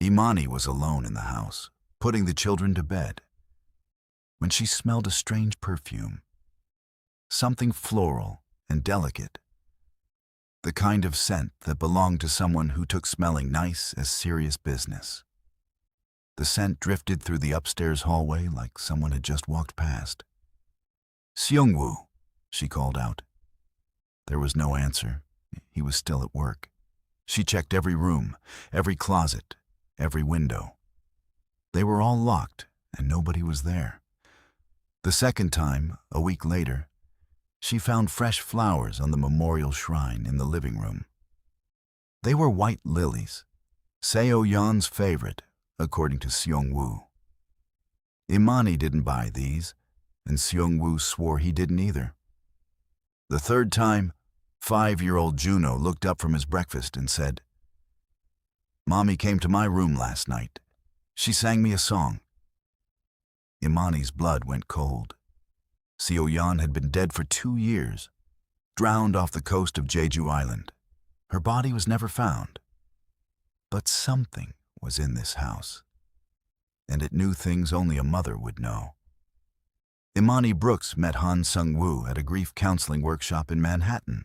Imani was alone in the house, putting the children to bed, when she smelled a strange perfume, something floral and delicate, the kind of scent that belonged to someone who took smelling nice as serious business. The scent drifted through the upstairs hallway like someone had just walked past. "Seungwoo," she called out. There was no answer. He was still at work. She checked every room, every closet, every window. They were all locked, and nobody was there. The second time, a week later, she found fresh flowers on the memorial shrine in the living room. They were white lilies, Seo-yeon's favorite, according to Seungwoo. Imani didn't buy these, and Seungwoo swore he didn't either. The third time, 5-year-old Juno looked up from his breakfast and said, "Mommy came to my room last night. She sang me a song." Imani's blood went cold. Seo-yeon had been dead for 2 years, drowned off the coast of Jeju Island. Her body was never found. But something was in this house, and it knew things only a mother would know. Imani Brooks met Han Sung-woo at a grief counseling workshop in Manhattan.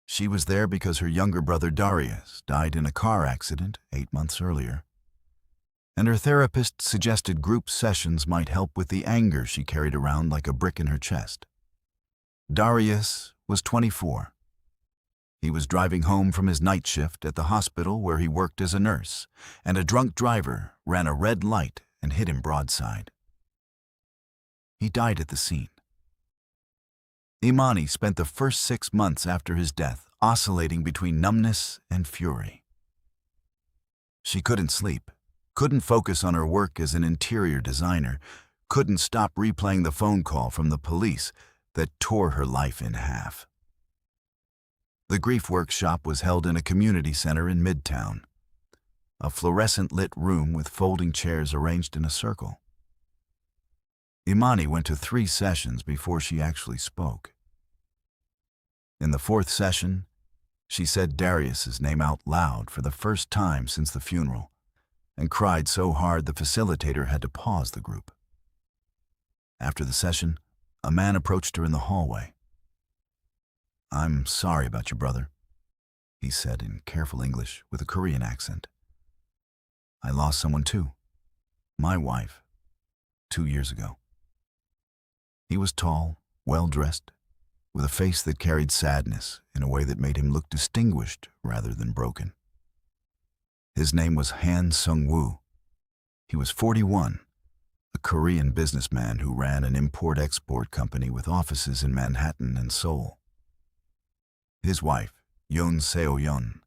She was there because her younger brother Darius died in a car accident 8 months earlier, and her therapist suggested group sessions might help with the anger she carried around like a brick in her chest. Darius was 24. He was driving home from his night shift at the hospital where he worked as a nurse, and a drunk driver ran a red light and hit him broadside. He died at the scene. Imani spent the first 6 months after his death oscillating between numbness and fury. She couldn't sleep, couldn't focus on her work as an interior designer, couldn't stop replaying the phone call from the police that tore her life in half. The grief workshop was held in a community center in Midtown, a fluorescent-lit room with folding chairs arranged in a circle. Imani went to 3 sessions before she actually spoke. In the 4th session, she said Darius's name out loud for the first time since the funeral, and cried so hard the facilitator had to pause the group. After the session, a man approached her in the hallway. "I'm sorry about your brother," he said in careful English with a Korean accent. "I lost someone too, my wife, 2 years ago." He was tall, well-dressed, with a face that carried sadness in a way that made him look distinguished rather than broken. His name was Han Sung-woo. He was 41, a Korean businessman who ran an import-export company with offices in Manhattan and Seoul. His wife, Yoon Seo-yeon,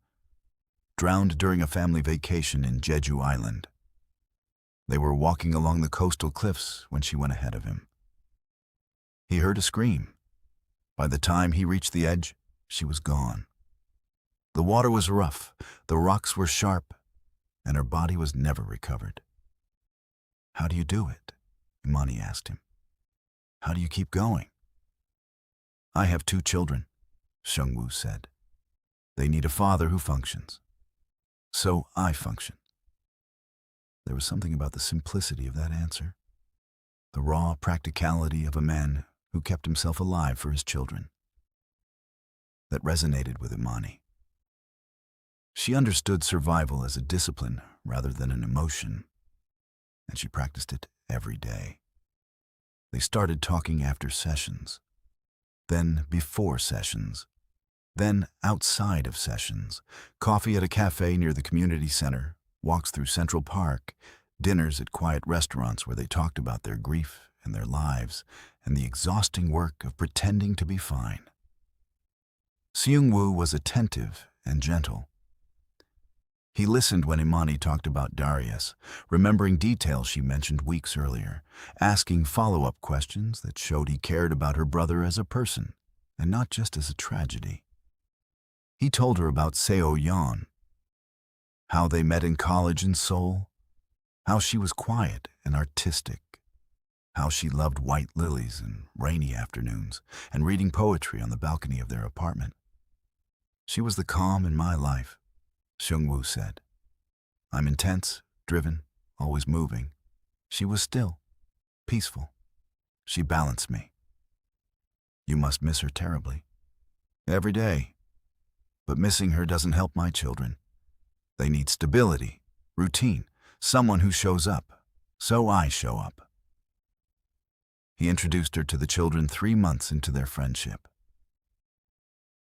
drowned during a family vacation in Jeju Island. They were walking along the coastal cliffs when she went ahead of him. He heard a scream. By the time he reached the edge, she was gone. The water was rough, the rocks were sharp, and her body was never recovered. "How do you do it?" Imani asked him. "How do you keep going?" "I have 2 children," Sung-woo said. "They need a father who functions. So I function." There was something about the simplicity of that answer, the raw practicality of a man who kept himself alive for his children, that resonated with Imani. She understood survival as a discipline rather than an emotion, and she practiced it every day. They started talking after sessions, then before sessions, then outside of sessions, coffee at a cafe near the community center, walks through Central Park, dinners at quiet restaurants where they talked about their grief and their lives and the exhausting work of pretending to be fine. Seung-woo was attentive and gentle. He listened when Imani talked about Darius, remembering details she mentioned weeks earlier, asking follow-up questions that showed he cared about her brother as a person and not just as a tragedy. He told her about Seo-yeon, how they met in college in Seoul, how she was quiet and artistic, how she loved white lilies and rainy afternoons and reading poetry on the balcony of their apartment. "She was the calm in my life," Seung-woo said. "I'm intense driven, always moving. She was still, peaceful. She balanced me. You must miss her terribly. Every day. But missing her doesn't help my children. They need stability, routine, someone who shows up. So I show up. He introduced her to the children 3 months into their friendship.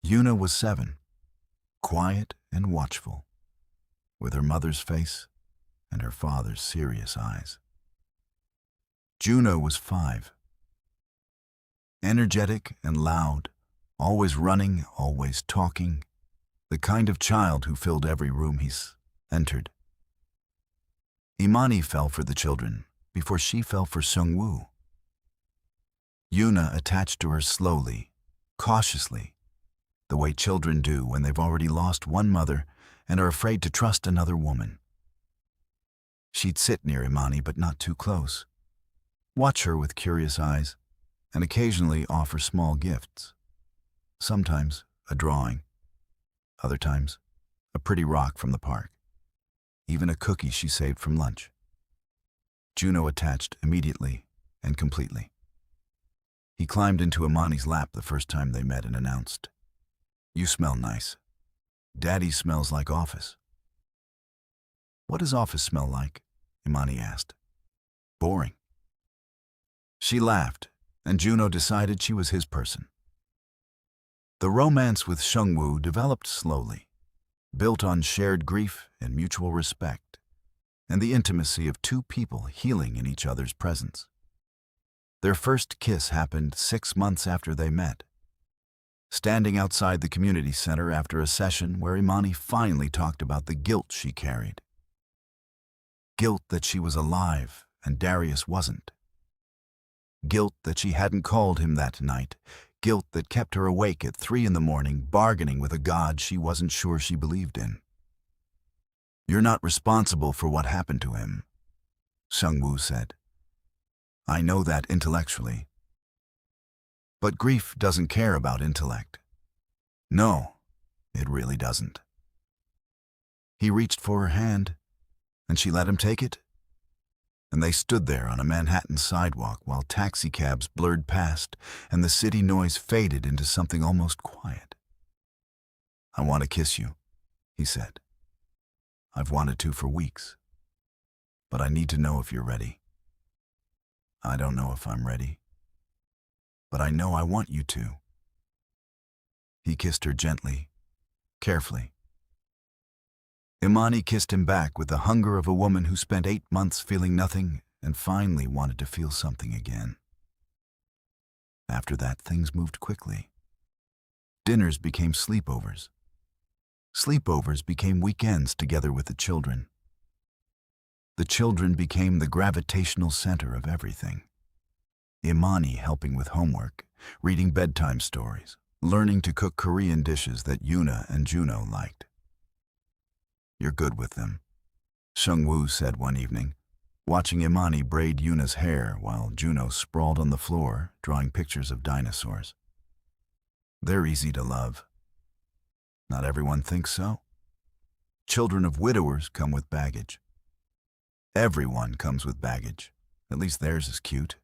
Yuna was 7, quiet and watchful, with her mother's face and her father's serious eyes. Juno was 5, energetic and loud, always running, always talking, the kind of child who filled every room he's entered. Imani fell for the children before she fell for Seungwoo. Yuna attached to her slowly, cautiously, the way children do when they've already lost one mother and are afraid to trust another woman. She'd sit near Imani but not too close, watch her with curious eyes, and occasionally offer small gifts. Sometimes a drawing, other times a pretty rock from the park, even a cookie she saved from lunch. Juno attached immediately and completely. He climbed into Imani's lap the first time they met and announced, "You smell nice. Daddy smells like office." "What does office smell like?" Imani asked. "Boring." She laughed, and Juno decided she was his person. The romance with Seungwoo developed slowly, built on shared grief and mutual respect, and the intimacy of two people healing in each other's presence. Their first kiss happened 6 months after they met, standing outside the community center after a session where Imani finally talked about the guilt she carried. Guilt that she was alive and Darius wasn't. Guilt that she hadn't called him that night. Guilt that kept her awake at 3 in the morning, bargaining with a God she wasn't sure she believed in. "You're not responsible for what happened to him," Seungwoo said. "I know that intellectually. But grief doesn't care about intellect. No, it really doesn't." He reached for her hand, and she let him take it, and they stood there on a Manhattan sidewalk while taxicabs blurred past and the city noise faded into something almost quiet. "I want to kiss you," he said. "I've wanted to for weeks, but I need to know if you're ready. I don't know if I'm ready, but I know I want you to." He kissed her gently, carefully. Imani kissed him back with the hunger of a woman who spent 8 months feeling nothing and finally wanted to feel something again. After that, things moved quickly. Dinners became sleepovers. Sleepovers became weekends together with the children. The children became the gravitational center of everything. Imani helping with homework, reading bedtime stories, learning to cook Korean dishes that Yuna and Juno liked. "You're good with them," Seungwoo said one evening, watching Imani braid Yuna's hair while Juno sprawled on the floor, drawing pictures of dinosaurs. "They're easy to love." "Not everyone thinks so. Children of widowers come with baggage." "Everyone comes with baggage. At least theirs is cute."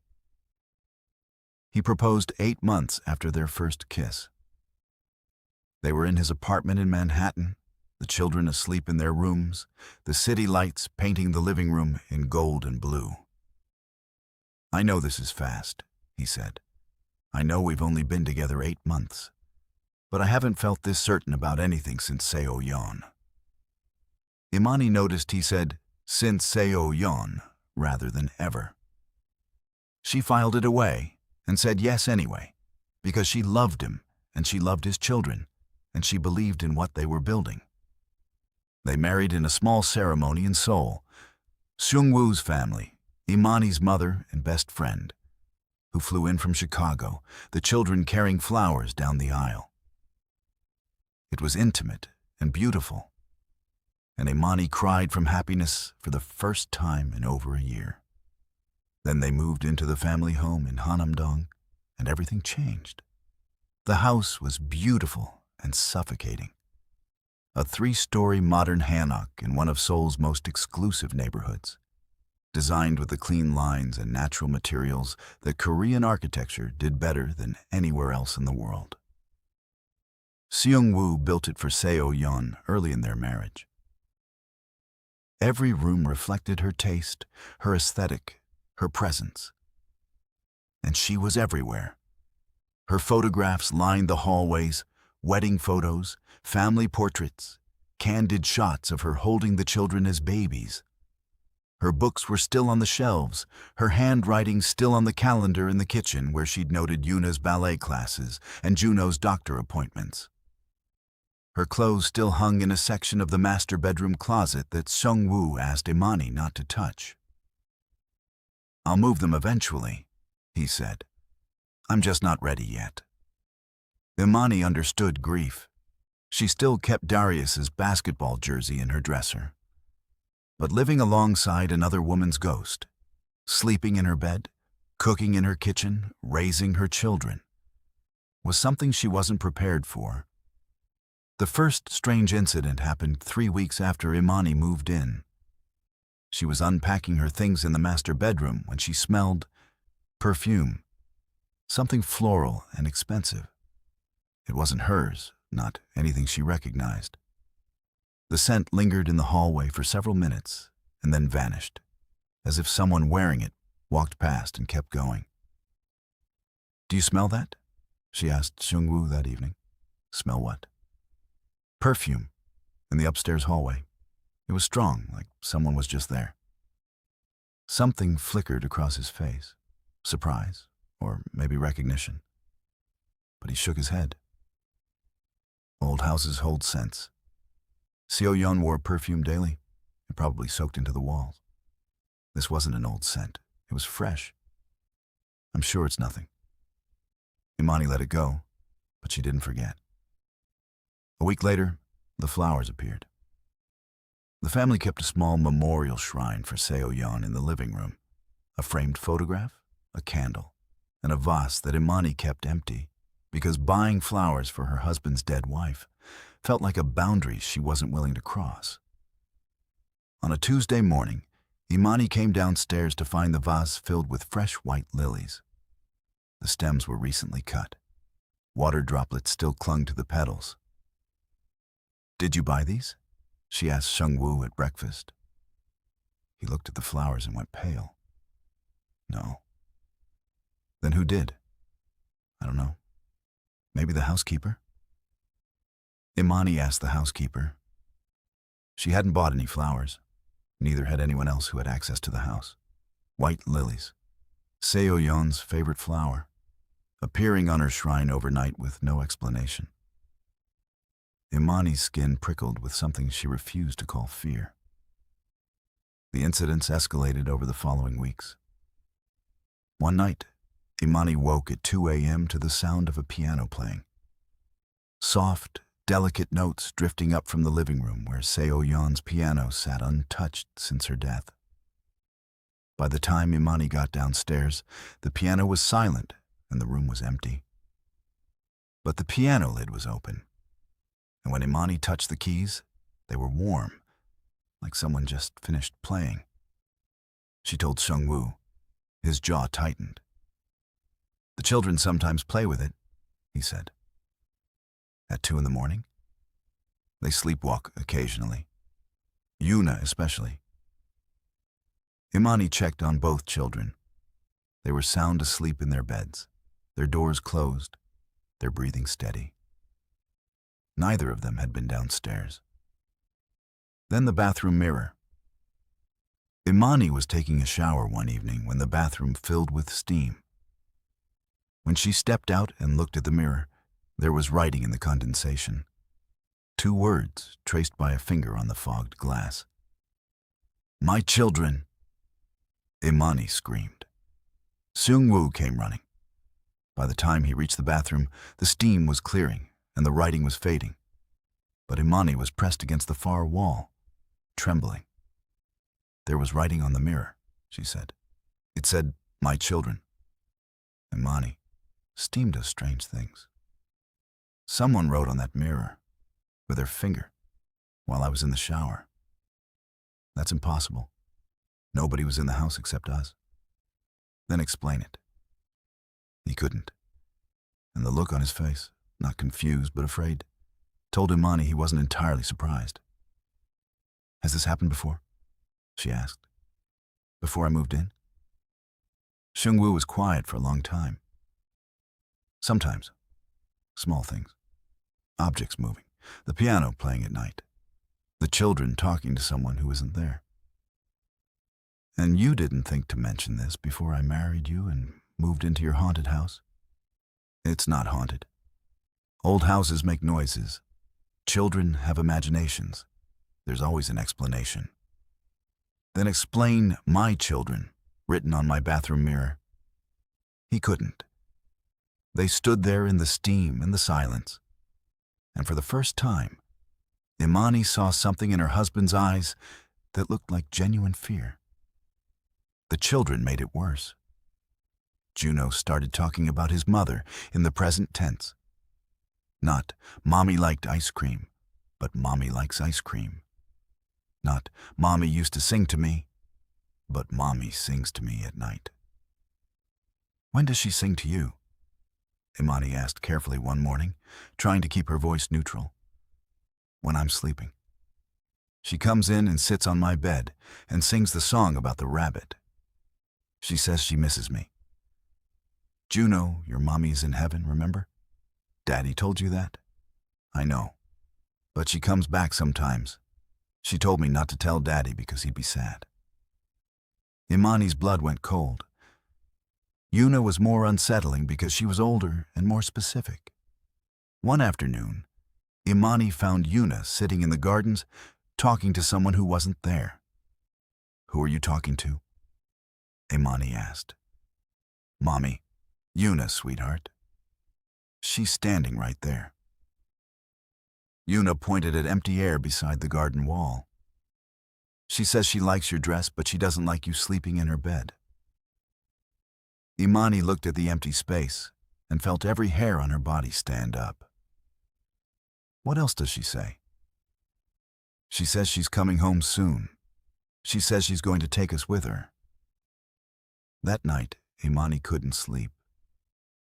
He proposed 8 months after their first kiss. They were in his apartment in Manhattan, the children asleep in their rooms, the city lights painting the living room in gold and blue. "I know this is fast," he said. "I know we've only been together 8 months, but I haven't felt this certain about anything since Seoul. Imani noticed he said, "since Seoul," rather than ever. She filed it away and said yes anyway, because she loved him and she loved his children, and she believed in what they were building. They married in a small ceremony in Seoul. Seungwoo's family, Imani's mother and best friend, who flew in from Chicago, the children carrying flowers down the aisle. It was intimate and beautiful, and Imani cried from happiness for the first time in over a year. Then they moved into the family home in Hanamdong, and everything changed. The house was beautiful and suffocating. a 3-story modern hanok in one of Seoul's most exclusive neighborhoods. Designed with the clean lines and natural materials that Korean architecture did better than anywhere else in the world. Seung-woo built it for Seo-yeon early in their marriage. Every room reflected her taste, her aesthetic, her presence. And she was everywhere. Her photographs lined the hallways, wedding photos, family portraits, candid shots of her holding the children as babies. Her books were still on the shelves, her handwriting still on the calendar in the kitchen where she'd noted Yuna's ballet classes and Juno's doctor appointments. Her clothes still hung in a section of the master bedroom closet that Seung-woo asked Imani not to touch. "I'll move them eventually," he said. "I'm just not ready yet." Imani understood grief. She still kept Darius's basketball jersey in her dresser. But living alongside another woman's ghost, sleeping in her bed, cooking in her kitchen, raising her children, was something she wasn't prepared for. The first strange incident happened 3 weeks after Imani moved in. She was unpacking her things in the master bedroom when she smelled perfume, something floral and expensive. It wasn't hers, not anything she recognized. The scent lingered in the hallway for several minutes and then vanished, as if someone wearing it walked past and kept going. "Do you smell that?" she asked Seung-woo that evening. "Smell what?" "Perfume, in the upstairs hallway. It was strong, like someone was just there." Something flickered across his face. Surprise, or maybe recognition. But he shook his head. Old houses hold scents. Seo-yeon wore perfume daily. It probably soaked into the walls. This wasn't an old scent. It was fresh. "I'm sure it's nothing." Imani let it go, but she didn't forget. A week later, the flowers appeared. The family kept a small memorial shrine for Seo-yeon in the living room. A framed photograph, a candle, and a vase that Imani kept empty because buying flowers for her husband's dead wife felt like a boundary she wasn't willing to cross. On a Tuesday morning, Imani came downstairs to find the vase filled with fresh white lilies. The stems were recently cut. Water droplets still clung to the petals. "Did you buy these?" she asked Seung-woo at breakfast. He looked at the flowers and went pale. "No." "Then who did?" "I don't know. Maybe the housekeeper?" Imani asked the housekeeper. She hadn't bought any flowers. Neither had anyone else who had access to the house. White lilies, Seo-yeon's favorite flower, appearing on her shrine overnight with no explanation. Imani's skin prickled with something she refused to call fear. The incidents escalated over the following weeks. One night, Imani woke at 2 a.m. to the sound of a piano playing. Soft, delicate notes drifting up from the living room where Seo-yeon's piano sat untouched since her death. By the time Imani got downstairs, the piano was silent and the room was empty. But the piano lid was open, and when Imani touched the keys, they were warm, like someone just finished playing. She told Seung-woo. His jaw tightened. "The children sometimes play with it," he said. "At 2 in the morning? They sleepwalk occasionally. Yuna especially." Imani checked on both children. They were sound asleep in their beds, their doors closed, their breathing steady. Neither of them had been downstairs. Then the bathroom mirror. Imani was taking a shower one evening when the bathroom filled with steam. When she stepped out and looked at the mirror, there was writing in the condensation. 2 words traced by a finger on the fogged glass. "My children!" Imani screamed. Seung-woo came running. By the time he reached the bathroom, the steam was clearing and the writing was fading. But Imani was pressed against the far wall, trembling. "There was writing on the mirror," she said. "It said, 'My children.'" Imani, steam does strange things. Someone wrote on that mirror with her finger. while I was in the shower. That's impossible. Nobody was in the house except us. Then explain it. He couldn't. And the look on his face, not confused but afraid, told Imani he wasn't entirely surprised. Has this happened before? She asked. Before I moved in? Seung-woo was quiet for a long time. Sometimes. Small things. Objects moving. The piano playing at night. The children talking to someone who isn't there. And you didn't think to mention this before I married you and moved into your haunted house? It's not haunted. Old houses make noises. Children have imaginations. There's always an explanation. Then explain my children, written on my bathroom mirror. He couldn't. They stood there in the steam and the silence. And for the first time, Imani saw something in her husband's eyes that looked like genuine fear. The children made it worse. Juno started talking about his mother in the present tense. Not, Mommy liked ice cream, but Mommy likes ice cream. Not, Mommy used to sing to me, but Mommy sings to me at night. When does she sing to you? Imani asked carefully one morning, trying to keep her voice neutral. When I'm sleeping. She comes in and sits on my bed and sings the song about the rabbit. She says she misses me. Juno, your mommy's in heaven, remember? Daddy told you that? I know. But she comes back sometimes. She told me not to tell Daddy because he'd be sad. Imani's blood went cold. Yuna was more unsettling because she was older and more specific. One afternoon, Imani found Yuna sitting in the gardens talking to someone who wasn't there. Who are you talking to? Imani asked. Mommy, Yuna, sweetheart. She's standing right there. Yuna pointed at empty air beside the garden wall. She says she likes your dress, but she doesn't like you sleeping in her bed. Imani looked at the empty space and felt every hair on her body stand up. What else does she say? She says she's coming home soon. She says she's going to take us with her. That night, Imani couldn't sleep.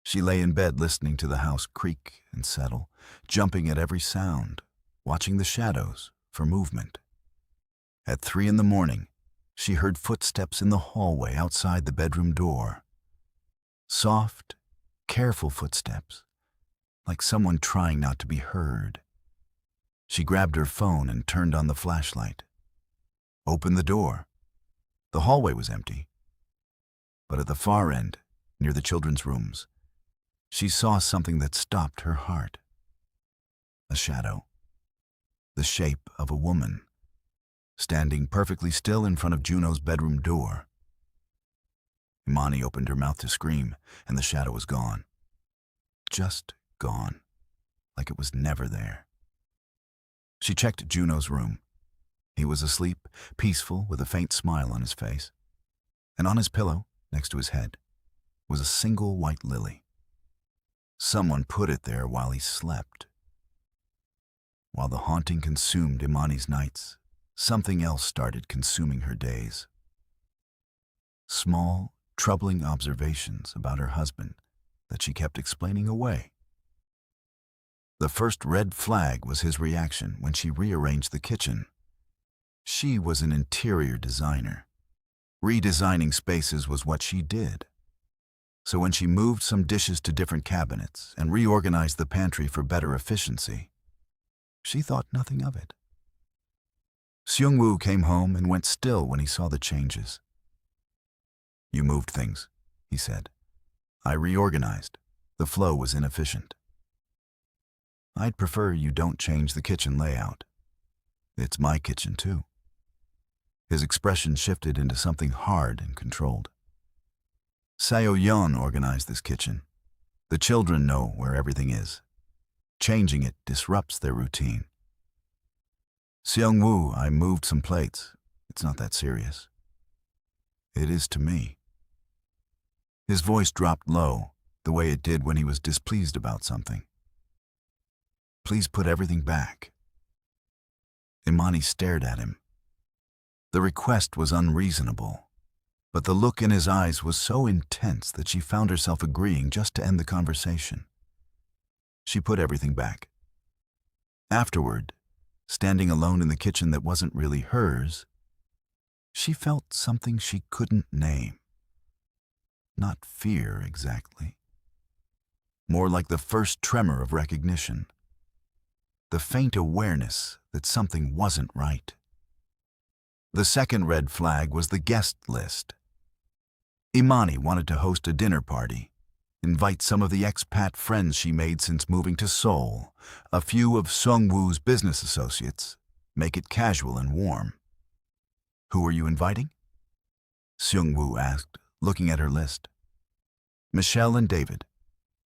She lay in bed listening to the house creak and settle, jumping at every sound, watching the shadows for movement. At 3 a.m, she heard footsteps in the hallway outside the bedroom door. Soft, careful footsteps, like someone trying not to be heard. She grabbed her phone and turned on the flashlight. Opened the door. The hallway was empty. But at the far end, near the children's rooms, she saw something that stopped her heart. A shadow. The shape of a woman, standing perfectly still in front of Juno's bedroom door. Imani opened her mouth to scream, and the shadow was gone. Just gone, like it was never there. She checked Juno's room. He was asleep, peaceful, with a faint smile on his face. And on his pillow, next to his head, was a single white lily. Someone put it there while he slept. While the haunting consumed Imani's nights, something else started consuming her days. Small, troubling observations about her husband that she kept explaining away. The first red flag was his reaction when she rearranged the kitchen. She was an interior designer. Redesigning spaces was what she did. So when she moved some dishes to different cabinets and reorganized the pantry for better efficiency, she thought nothing of it. Seung-woo came home and went still when he saw the changes. You moved things, he said. I reorganized. The flow was inefficient. I'd prefer you don't change the kitchen layout. It's my kitchen too. His expression shifted into something hard and controlled. Seo-yeon organized this kitchen. The children know where everything is. Changing it disrupts their routine. Seung-woo, I moved some plates. It's not that serious. It is to me. His voice dropped low, the way it did when he was displeased about something. Please put everything back. Imani stared at him. The request was unreasonable, but the look in his eyes was so intense that she found herself agreeing just to end the conversation. She put everything back. Afterward, standing alone in the kitchen that wasn't really hers, she felt something she couldn't name. Not fear, exactly. More like the first tremor of recognition. The faint awareness that something wasn't right. The second red flag was the guest list. Imani wanted to host a dinner party, invite some of the expat friends she made since moving to Seoul, a few of Seung-woo's business associates, make it casual and warm. "Who are you inviting?" Seung-woo asked, looking at her list. "Michelle and David,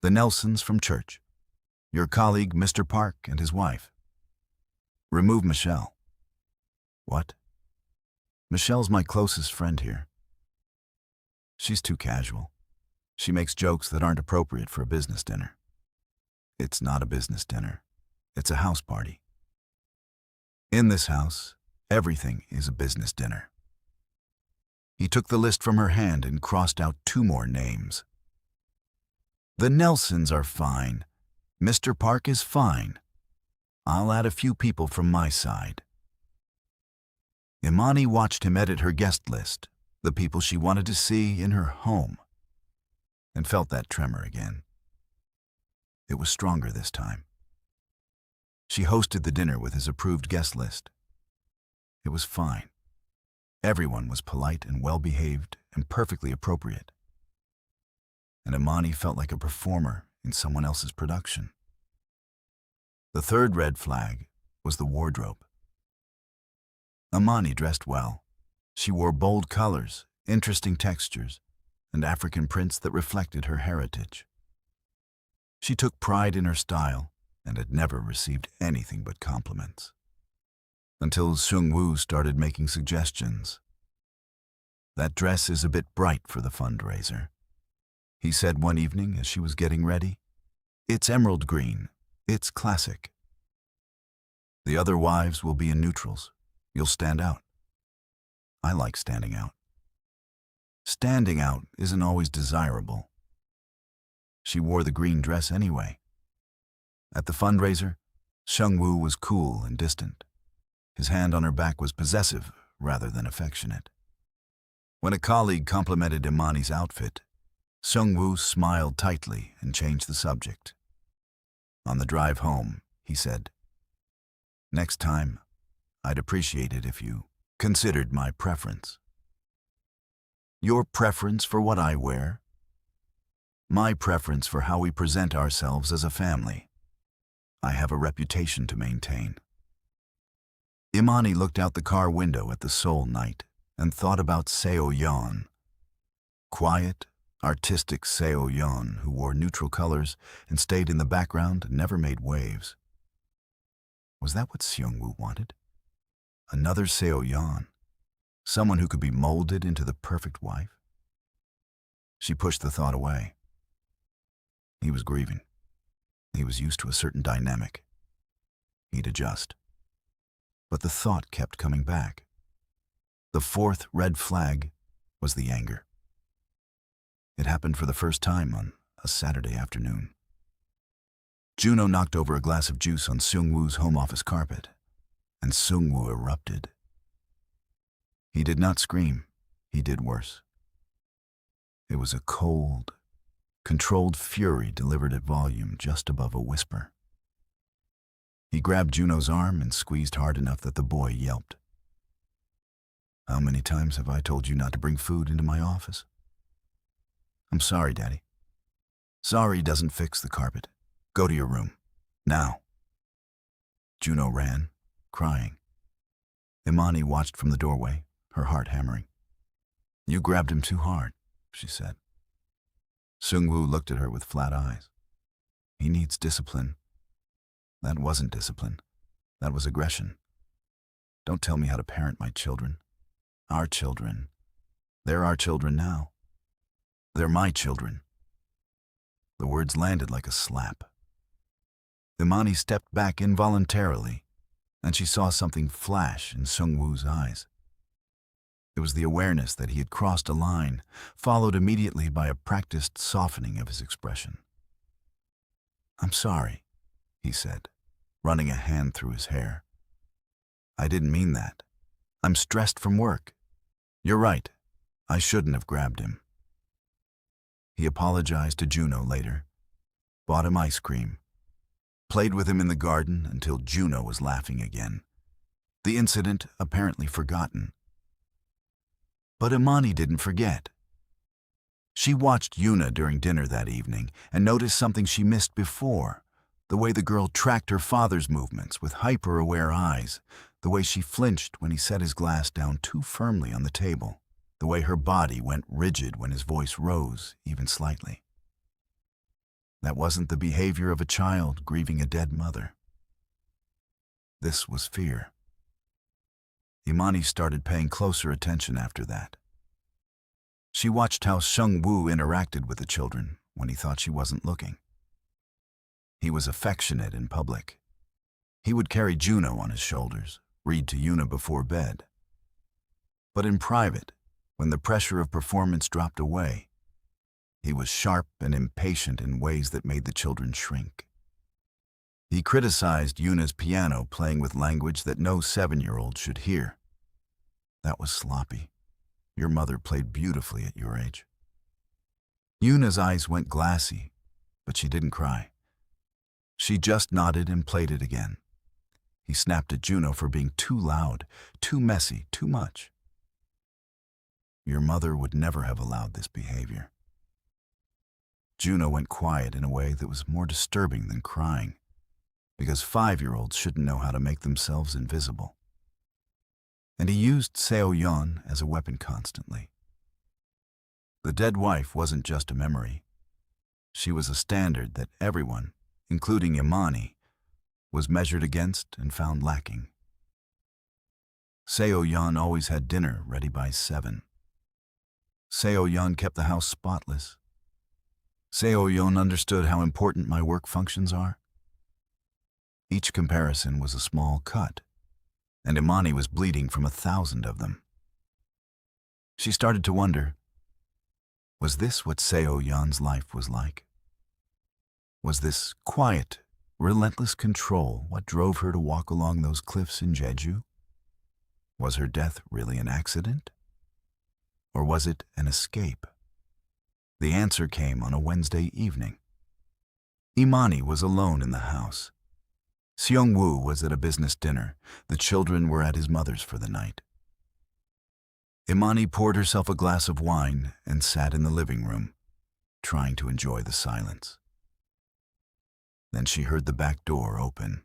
the Nelsons from church, your colleague Mr. Park and his wife. Remove Michelle." "What?" "Michelle's my closest friend here. She's too casual. She makes jokes that aren't appropriate for a business dinner." "It's not a business dinner. It's a house party. In this house, everything is a business dinner." He took the list from her hand and crossed out 2 more names. "The Nelsons are fine. Mr. Park is fine. I'll add a few people from my side." Imani watched him edit her guest list, the people she wanted to see in her home, and felt that tremor again. It was stronger this time. She hosted the dinner with his approved guest list. It was fine. Everyone was polite and well-behaved and perfectly appropriate. And Imani felt like a performer in someone else's production. The third red flag was the wardrobe. Imani dressed well. She wore bold colors, interesting textures, and African prints that reflected her heritage. She took pride in her style and had never received anything but compliments. Until Seung-woo started making suggestions. "That dress is a bit bright for the fundraiser," he said one evening as she was getting ready. "It's emerald green. It's classic. The other wives will be in neutrals. You'll stand out." "I like standing out." "Standing out isn't always desirable." She wore the green dress anyway. At the fundraiser, Seung-woo was cool and distant. His hand on her back was possessive rather than affectionate. When a colleague complimented Imani's outfit, Seung-woo smiled tightly and changed the subject. On the drive home, he said, "Next time, I'd appreciate it if you considered my preference." "Your preference for what I wear?" "My preference for how we present ourselves as a family. I have a reputation to maintain." Imani looked out the car window at the Seoul night and thought about Seo-yeon. Quiet, artistic Seo-yeon who wore neutral colors and stayed in the background and never made waves. Was that what Seung-woo wanted? Another Seo-yeon, someone who could be molded into the perfect wife? She pushed the thought away. He was grieving. He was used to a certain dynamic. He'd adjust. But the thought kept coming back. The fourth red flag was the anger. It happened for the first time on a Saturday afternoon. Juno knocked over a glass of juice on Seung-woo's home office carpet, and Seung-woo erupted. He did not scream. He did worse. It was a cold, controlled fury delivered at volume just above a whisper. He grabbed Juno's arm and squeezed hard enough that the boy yelped. "How many times have I told you not to bring food into my office?" "I'm sorry, Daddy." "Sorry doesn't fix the carpet. Go to your room. Now." Juno ran, crying. Imani watched from the doorway, her heart hammering. "You grabbed him too hard," she said. Seung-woo looked at her with flat eyes. "He needs discipline." "That wasn't discipline. That was aggression. Don't tell me how to parent my children. Our children. They're our children now. They're my children." The words landed like a slap. Imani stepped back involuntarily, and she saw something flash in Seung-woo's eyes. It was the awareness that he had crossed a line, followed immediately by a practiced softening of his expression. "I'm sorry," he said, running a hand through his hair. "I didn't mean that. I'm stressed from work. You're right. I shouldn't have grabbed him." He apologized to Juno later, bought him ice cream, played with him in the garden until Juno was laughing again. The incident apparently forgotten. But Imani didn't forget. She watched Yuna during dinner that evening and noticed something she missed before: the way the girl tracked her father's movements with hyper-aware eyes, the way she flinched when he set his glass down too firmly on the table, the way her body went rigid when his voice rose, even slightly. That wasn't the behavior of a child grieving a dead mother. This was fear. Imani started paying closer attention after that. She watched how Seung-woo interacted with the children when he thought she wasn't looking. He was affectionate in public. He would carry Juno on his shoulders, read to Yuna before bed. But in private, when the pressure of performance dropped away, he was sharp and impatient in ways that made the children shrink. He criticized Yuna's piano playing with language that no 7-year-old should hear. "That was sloppy. Your mother played beautifully at your age." Yuna's eyes went glassy, but she didn't cry. She just nodded and played it again. He snapped at Juno for being too loud, too messy, too much. "Your mother would never have allowed this behavior." Juno went quiet in a way that was more disturbing than crying, because 5-year-olds shouldn't know how to make themselves invisible. And he used Seo-yeon as a weapon constantly. The dead wife wasn't just a memory. She was a standard that everyone, including Imani, was measured against and found lacking. Seo-yeon always had dinner ready by 7. Seo-yeon kept the house spotless. Seo-yeon understood how important my work functions are. Each comparison was a small cut, and Imani was bleeding from 1,000 of them. She started to wonder, was this what Seo-yeon's life was like? Was this quiet, relentless control what drove her to walk along those cliffs in Jeju? Was her death really an accident? Or was it an escape? The answer came on a Wednesday evening. Imani was alone in the house. Seung-woo was at a business dinner. The children were at his mother's for the night. Imani poured herself a glass of wine and sat in the living room, trying to enjoy the silence. Then she heard the back door open.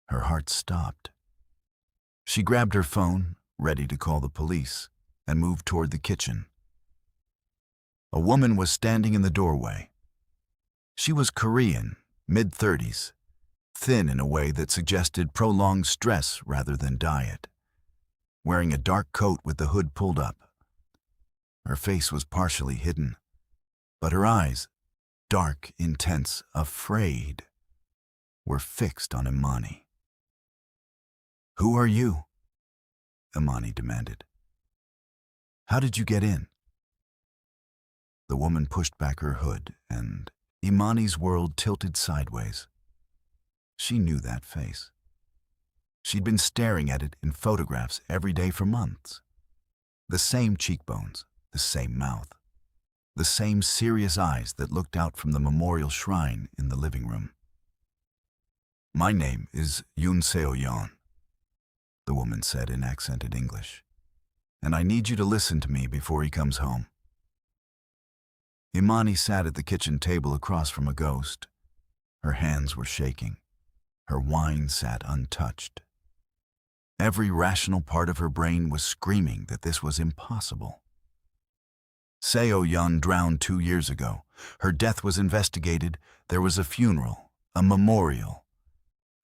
Her heart stopped. She grabbed her phone, ready to call the police, and moved toward the kitchen. A woman was standing in the doorway. She was Korean, mid-30s, thin in a way that suggested prolonged stress rather than diet, wearing a dark coat with the hood pulled up. Her face was partially hidden, but her eyes, dark, intense, afraid, were fixed on Imani. "Who are you?" Imani demanded. "How did you get in?" The woman pushed back her hood, and Imani's world tilted sideways. She knew that face. She'd been staring at it in photographs every day for months. The same cheekbones, the same mouth, the same serious eyes that looked out from the memorial shrine in the living room. "My name is Yoon Seo-yeon," the woman said in accented English, "and I need you to listen to me before he comes home." Imani sat at the kitchen table across from a ghost. Her hands were shaking. Her wine sat untouched. Every rational part of her brain was screaming that this was impossible. Seo-yeon drowned 2 years ago. Her death was investigated. There was a funeral, a memorial,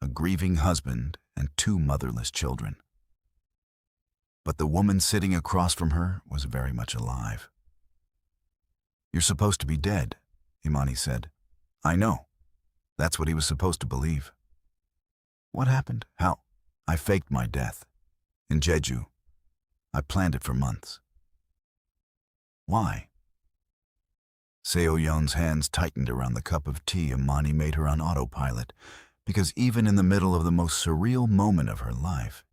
a grieving husband, and 2 motherless children. But the woman sitting across from her was very much alive. "You're supposed to be dead," Imani said. "I know. That's what he was supposed to believe." What happened? How? I faked my death. In Jeju. I planned it for months. Why? Seo-yeon's hands tightened around the cup of tea Imani made her on autopilot, because even in the middle of the most surreal moment of her life,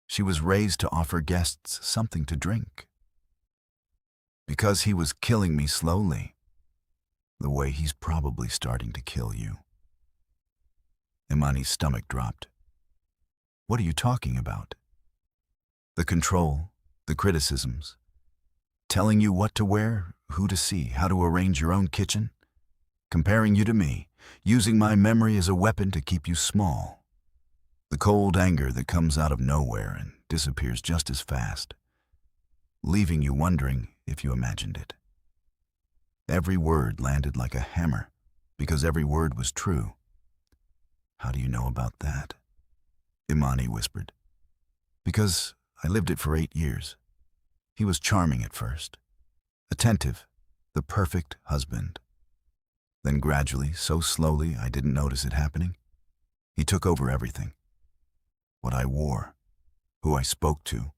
she was raised to offer guests something to drink. Because he was killing me slowly, the way he's probably starting to kill you. Imani's stomach dropped. What are you talking about? The control, the criticisms, telling you what to wear, who to see, how to arrange your own kitchen, comparing you to me, using my memory as a weapon to keep you small. The cold anger that comes out of nowhere and disappears just as fast, leaving you wondering if you imagined it. Every word landed like a hammer, because every word was true. How do you know about that? Imani whispered. Because I lived it for 8 years. He was charming at first, attentive, the perfect husband. Then gradually, so slowly I didn't notice it happening, he took over everything. What I wore, who I spoke to,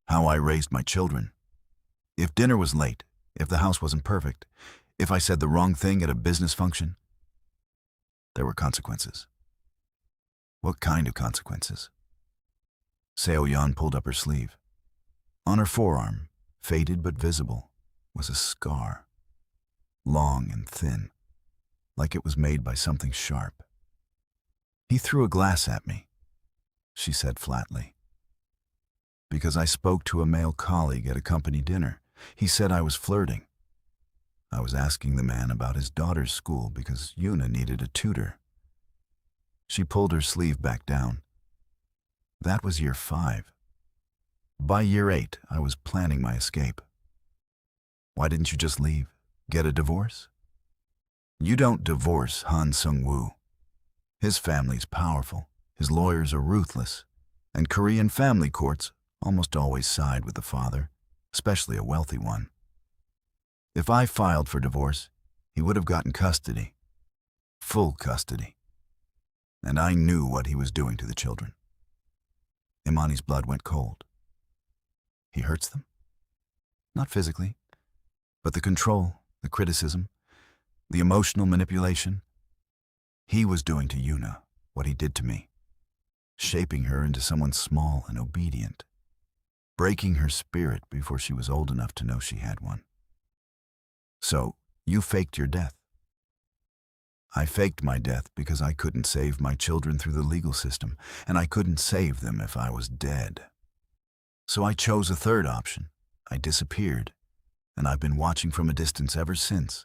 how I raised my children. If dinner was late, if the house wasn't perfect, if I said the wrong thing at a business function, there were consequences. What kind of consequences? Seo-yeon pulled up her sleeve. On her forearm, faded but visible, was a scar, long and thin, like it was made by something sharp. He threw a glass at me, she said flatly. Because I spoke to a male colleague at a company dinner. He said I was flirting. I was asking the man about his daughter's school because Yuna needed a tutor. She pulled her sleeve back down. That was year 5. By year 8, I was planning my escape. Why didn't you just leave? Get a divorce? You don't divorce Han Sung-woo. His family's powerful, his lawyers are ruthless, and Korean family courts almost always side with the father, especially a wealthy one. If I filed for divorce, he would have gotten custody, full custody. And I knew what he was doing to the children. Imani's blood went cold. He hurts them? Not physically, but the control, the criticism, the emotional manipulation. He was doing to Yuna what he did to me, shaping her into someone small and obedient, breaking her spirit before she was old enough to know she had one. So, you faked your death. I faked my death because I couldn't save my children through the legal system, and I couldn't save them if I was dead. So I chose a third option. I disappeared, and I've been watching from a distance ever since,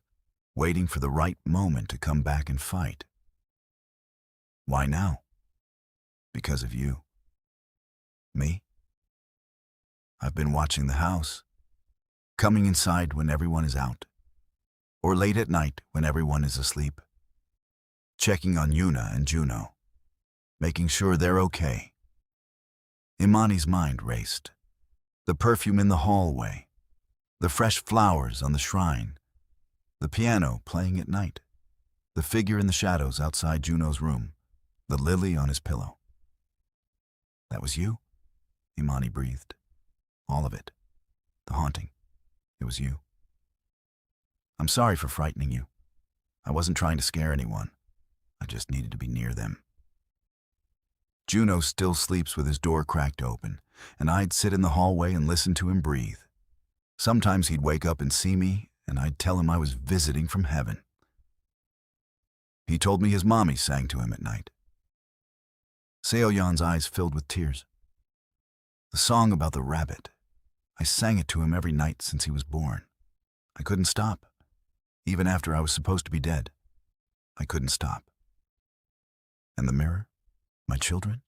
waiting for the right moment to come back and fight. Why now? Because of you. Me? I've been watching the house, coming inside when everyone is out, or late at night when everyone is asleep, checking on Yuna and Juno, making sure they're okay. Imani's mind raced. The perfume in the hallway, the fresh flowers on the shrine, the piano playing at night, the figure in the shadows outside Juno's room, the lily on his pillow. That was you? Imani breathed. All of it. The haunting. It was you. I'm sorry for frightening you. I wasn't trying to scare anyone. I just needed to be near them. Juno still sleeps with his door cracked open, and I'd sit in the hallway and listen to him breathe. Sometimes he'd wake up and see me, and I'd tell him I was visiting from heaven. He told me his mommy sang to him at night. Seo-yeon's eyes filled with tears. The song about the rabbit. I sang it to him every night since he was born. I couldn't stop. Even after I was supposed to be dead, I couldn't stop. And the mirror? My children?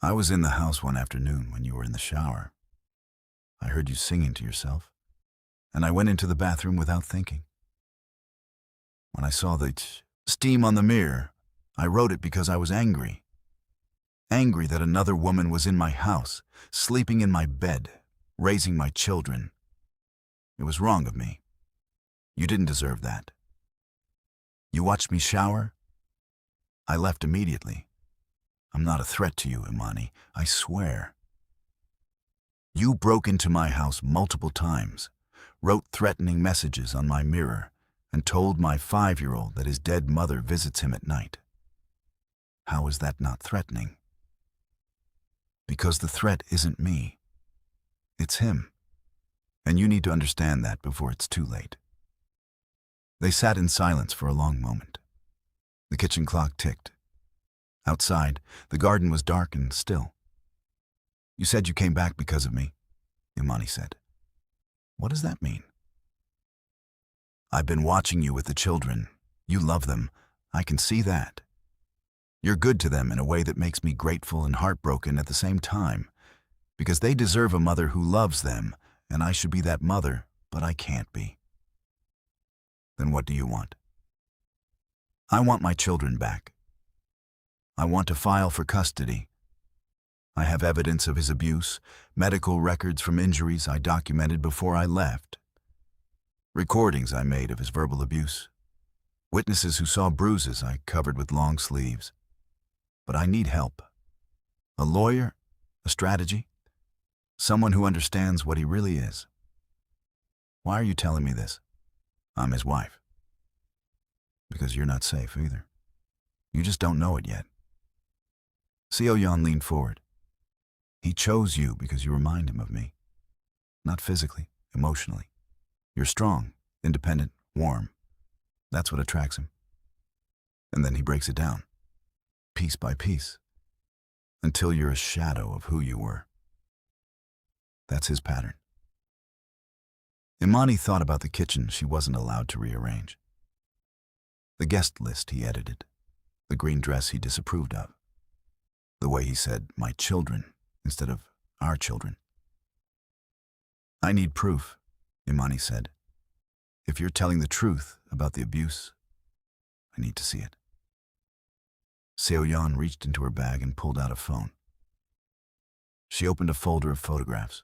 I was in the house one afternoon when you were in the shower. I heard you singing to yourself, and I went into the bathroom without thinking. When I saw the steam on the mirror, I wrote it because I was angry. Angry that another woman was in my house, sleeping in my bed, raising my children. It was wrong of me. You didn't deserve that. You watched me shower? I left immediately. I'm not a threat to you, Imani. I swear. You broke into my house multiple times, wrote threatening messages on my mirror, and told my 5-year-old that his dead mother visits him at night. How is that not threatening? Because the threat isn't me. It's him. And you need to understand that before it's too late. They sat in silence for a long moment. The kitchen clock ticked. Outside, the garden was dark and still. You said you came back because of me, Imani said. What does that mean? I've been watching you with the children. You love them. I can see that. You're good to them in a way that makes me grateful and heartbroken at the same time, because they deserve a mother who loves them, and I should be that mother, but I can't be. Then what do you want? I want my children back. I want to file for custody. I have evidence of his abuse, medical records from injuries I documented before I left, recordings I made of his verbal abuse, witnesses who saw bruises I covered with long sleeves. But I need help. A lawyer, a strategy, someone who understands what he really is. Why are you telling me this? I'm his wife. Because you're not safe either. You just don't know it yet. Seo-yeon leaned forward. He chose you because you remind him of me. Not physically, emotionally. You're strong, independent, warm. That's what attracts him. And then he breaks it down, piece by piece, until you're a shadow of who you were. That's his pattern. Imani thought about the kitchen she wasn't allowed to rearrange. The guest list he edited, the green dress he disapproved of, the way he said, my children, instead of our children. I need proof, Imani said. If you're telling the truth about the abuse, I need to see it. Seo-yeon reached into her bag and pulled out a phone. She opened a folder of photographs.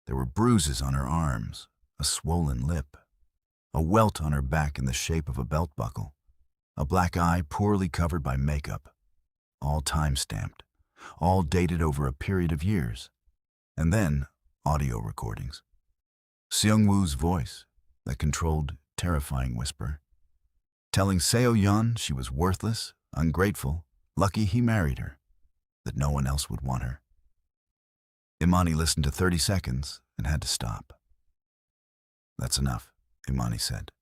There were bruises on her arms, a swollen lip, a welt on her back in the shape of a belt buckle, a black eye poorly covered by makeup, all time-stamped, all dated over a period of years, and then audio recordings. Seung-woo's voice, that controlled, terrifying whisper, telling Seo-yeon she was worthless, ungrateful, lucky he married her, that no one else would want her. Imani listened to 30 seconds and had to stop. That's enough, Imani said.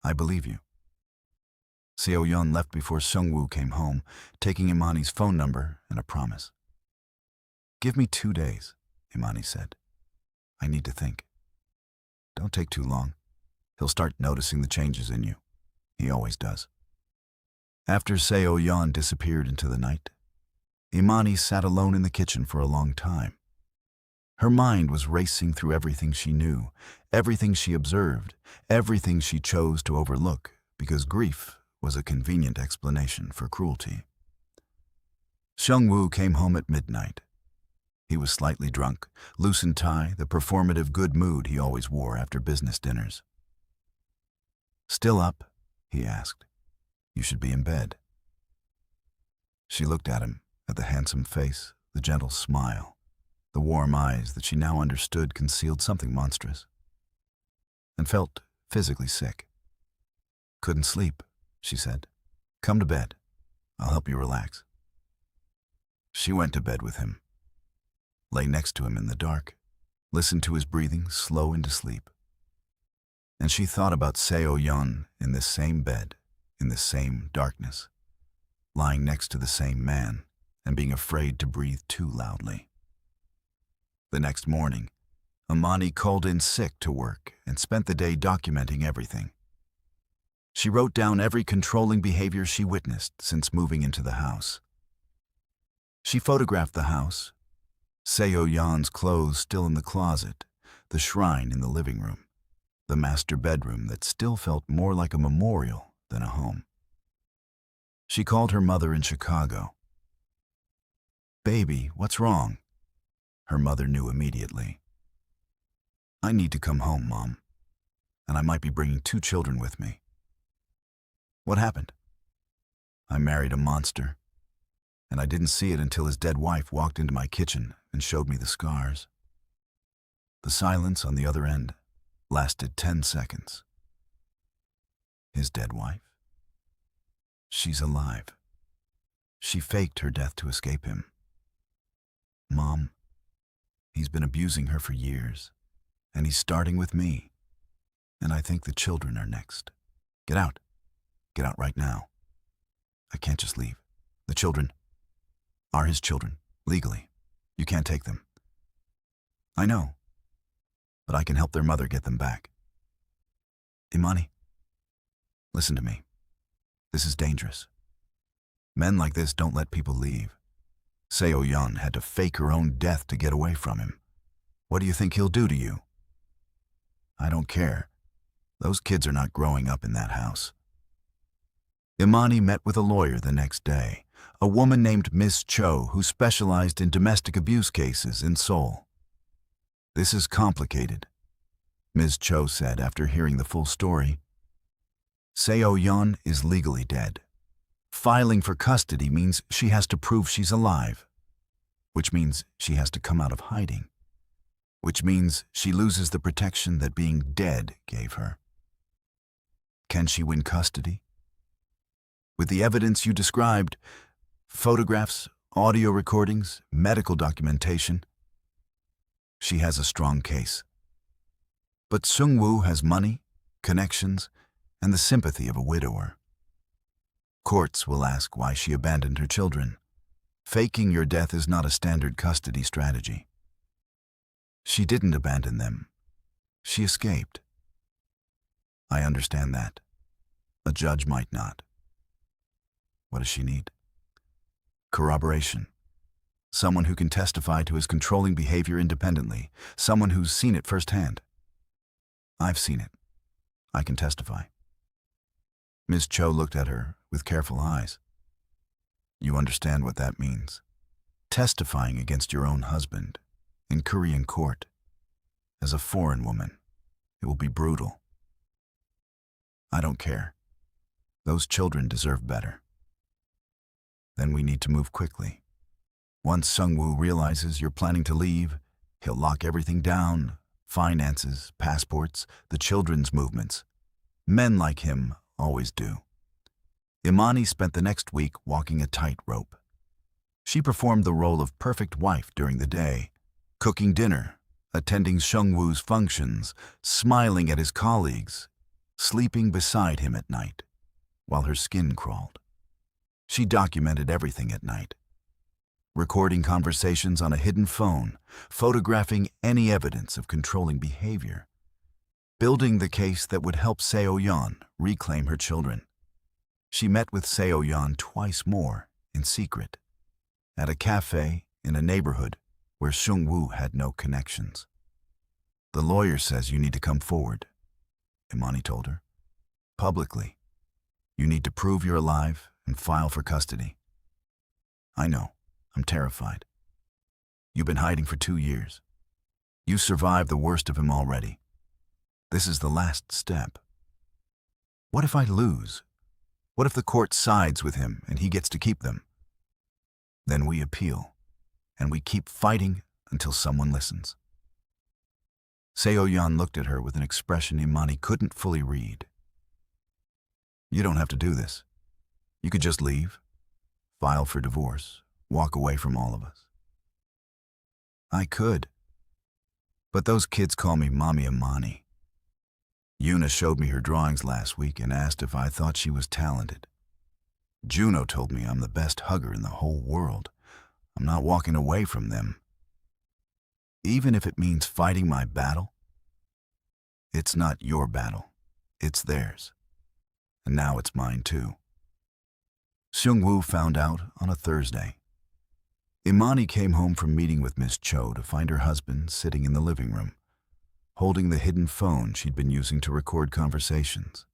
I believe you. Seo-yeon left before Seung-woo came home, taking Imani's phone number and a promise. Give me 2 days, Imani said. I need to think. Don't take too long. He'll start noticing the changes in you. He always does. After Seo-yeon disappeared into the night, Imani sat alone in the kitchen for a long time. Her mind was racing through everything she knew, everything she observed, everything she chose to overlook, because grief was a convenient explanation for cruelty. Seung-woo came home at midnight. He was slightly drunk, loosened tie, the performative good mood he always wore after business dinners. Still up? He asked. You should be in bed. She looked at him, at the handsome face, the gentle smile, the warm eyes that she now understood concealed something monstrous, and felt physically sick. Couldn't sleep, she said. Come to bed. I'll help you relax. She went to bed with him, lay next to him in the dark, listened to his breathing slow into sleep. And she thought about Seo-yeon in this same bed, in this same darkness, lying next to the same man and being afraid to breathe too loudly. The next morning, Imani called in sick to work and spent the day documenting everything. She wrote down every controlling behavior she witnessed since moving into the house. She photographed the house, Seo-yeon's clothes still in the closet, the shrine in the living room, the master bedroom that still felt more like a memorial than a home. She called her mother in Chicago. Baby, what's wrong? Her mother knew immediately. I need to come home, Mom, and I might be bringing 2 children with me. What happened? I married a monster, and I didn't see it until his dead wife walked into my kitchen and showed me the scars. The silence on the other end lasted 10 seconds. His dead wife? She's alive. She faked her death to escape him. Mom, he's been abusing her for years, and he's starting with me. And I think the children are next. Get out. Get out right now. I can't just leave. The children are his children, legally. You can't take them. I know, but I can help their mother get them back. Imani, listen to me. This is dangerous. Men like this don't let people leave. Seo-yeon had to fake her own death to get away from him. What do you think he'll do to you? I don't care. Those kids are not growing up in that house. Imani met with a lawyer the next day, a woman named Ms. Cho who specialized in domestic abuse cases in Seoul. This is complicated, Ms. Cho said after hearing the full story. Seo-yeon is legally dead. Filing for custody means she has to prove she's alive, which means she has to come out of hiding, which means she loses the protection that being dead gave her. Can she win custody? With the evidence you described, photographs, audio recordings, medical documentation, she has a strong case. But Seung-woo has money, connections, and the sympathy of a widower. Courts will ask why she abandoned her children. Faking your death is not a standard custody strategy. She didn't abandon them. She escaped. I understand that. A judge might not. What does she need? Corroboration. Someone who can testify to his controlling behavior independently. Someone who's seen it firsthand. I've seen it. I can testify. Ms. Cho looked at her with careful eyes. You understand what that means. Testifying against your own husband in Korean court. As a foreign woman, it will be brutal. I don't care. Those children deserve better. Then we need to move quickly. Once Seung-woo realizes you're planning to leave, he'll lock everything down, finances, passports, the children's movements. Men like him always do. Imani spent the next week walking a tightrope. She performed the role of perfect wife during the day, cooking dinner, attending Seung-woo's functions, smiling at his colleagues, sleeping beside him at night, while her skin crawled. She documented everything at night, recording conversations on a hidden phone, photographing any evidence of controlling behavior, building the case that would help Seo-yeon reclaim her children. She met with Seo-yeon twice more in secret, at a cafe in a neighborhood where Seung-woo had no connections. The lawyer says you need to come forward, Imani told her. Publicly. You need to prove you're alive and file for custody. I know. I'm terrified. You've been hiding for 2 years. You survived the worst of him already. This is the last step. What if I lose? What if the court sides with him and he gets to keep them? Then we appeal, and we keep fighting until someone listens. Seo-yeon looked at her with an expression Imani couldn't fully read. You don't have to do this. You could just leave, file for divorce, walk away from all of us. I could. But those kids call me Mommy Imani. Yuna showed me her drawings last week and asked if I thought she was talented. Juno told me I'm the best hugger in the whole world. I'm not walking away from them. Even if it means fighting my battle. It's not your battle. It's theirs. And now it's mine too. Seung-woo found out on a Thursday. Imani came home from meeting with Miss Cho to find her husband sitting in the living room, holding the hidden phone she'd been using to record conversations.